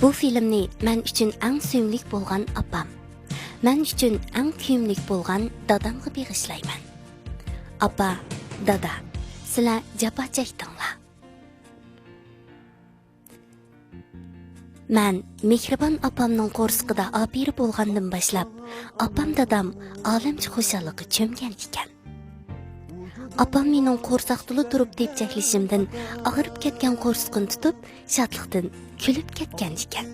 Bu filmni men uchun eng sevimli bo'lgan opam, men uchun eng kuyimli bo'lgan dadamga bag'ishlayman. Apa, dada, sizlar jafo chekdinglar. Men mehribon opamning qo'rsqida opiri bo'lgandan boshlab, opam dadam olamcha xushallikqa cho'mgan ekan. Opam mening qo'rsaqtili turib tepchaklishimdan og'rib ketgan qo'rsqini tutib, shodlikdan kulib ketgan ekan.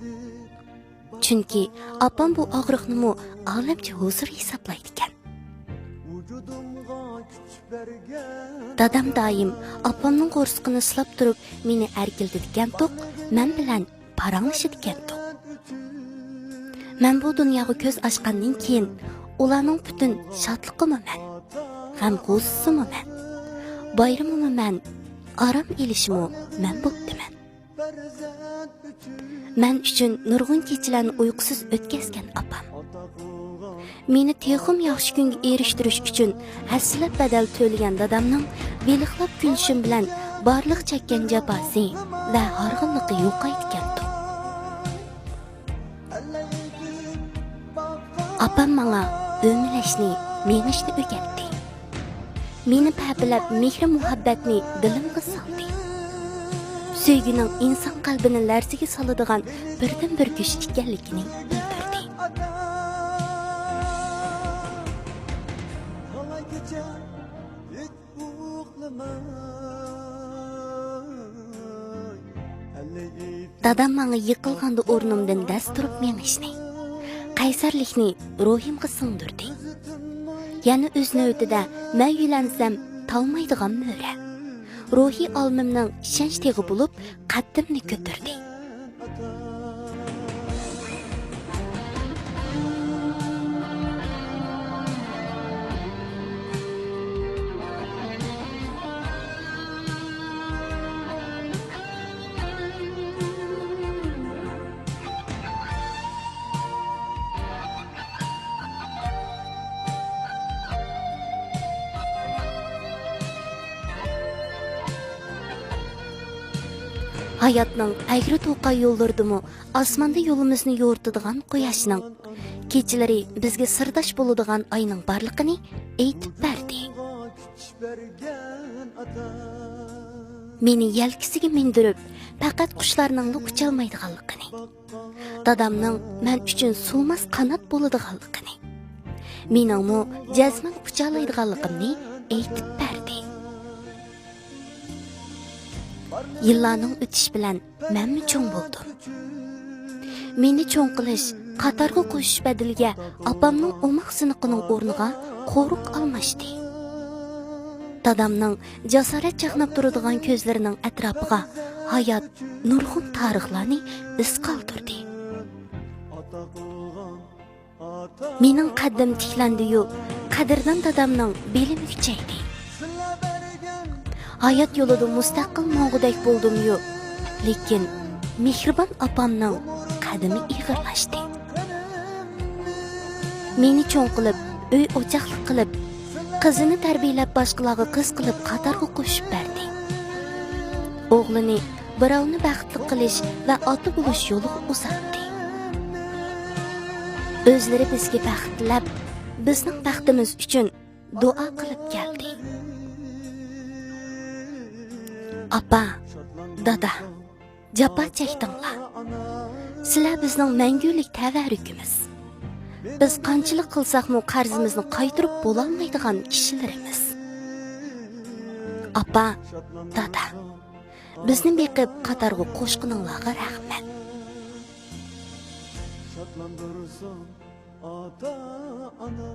Chunki opam bu og'riqni olamcha huzur hisoblaydi ekan. Dadam doim opamning qo'rsqini silab turib, meni erkildirgan to'q, men bilan paranglashadigan to'q. Men bu dunyoga ko'z ochgandan keyin ularning butun shodligimi men, g'am g'ussimi men, bayramimi men, aram elishimi men bo'ptiman. Men uchun nurg'un kechalarni uyqusiz o'tkazgan opam. Meni texim yaxshi kunga erishtirish uchun haslab badal to'lagan dadamning beliqlab kulishim bilan barliq chekkan jafosi va harg'inligi yo'qaytgan. Opam menga o'milashni, menishni o'rgatdi. Meni pabilab mehr muhabbatni dilimga soldi. Sevgining inson qalbini larzaga soladigan birdan bir kuch ekanligini bildirdi. Dadam menga yiqilganda o'rnimdan dast turib menishni, qaysarlikni ruhimga singdirdi. Yana o'z navbatida men yulansam talmaydigan mo'ra. Ruhiy olmimning ishonch teg'i bo'lib, qaddimni ko'tardi. Hayotning agri to'qa yo'llardimi, osmonda yo'limizni yo'ritadigan quyoshning, kechalari bizga sirdosh bo'ladigan oyning borligini aytib berdi. Meni yelkisiga mindirib, faqat qushlarning ucholmaydiganligini, dadamning men uchun suvmas qanot bo'ladiganligini, meningmi jazman ucholaydiganligimni aytib berdi. Yillarning o'tish bilan menmi cho'ng bo'ldim. Meni cho'ng qilish, qatorga qo'shish badiliga opamning o'maq siniqining o'rniga qo'ruq almashdi. Dadamning jasorat chaqnab turadigan ko'zlarining atrofiga hayot nurg'un tarixlarni iz qoldirdi. Mening qaddim tiklandi-yu, qadrdan dadamning belim kuchaydi. Hayot yo'lida mustaqil mo'g'idek bo'ldim-yu, lekin mehribon opamning qadami ig'irlashdi. Meni cho'ng qilib, uy o'chaqlik qilib, qizini tarbiyalab boshqalarga qiz qilib qatorga qo'shib berdi. O'g'lini birovni baxtli qilish va ota bo'lish yo'liga uzatdi. O'zlari bizga baxt tilab, bizning baxtimiz uchun duo qilib keldi. Apa, dada, jafo chekdinglar. Sizlar bizning mangulik tavarrukimiz. Biz qanchalik qilsaqmi qarzimizni qaytirib bo'lolmaydigan kishilarimiz. Apa, dada, bizni beqib qatorga qo'shqininglarga rahmat. Şatlandırırsan ata ana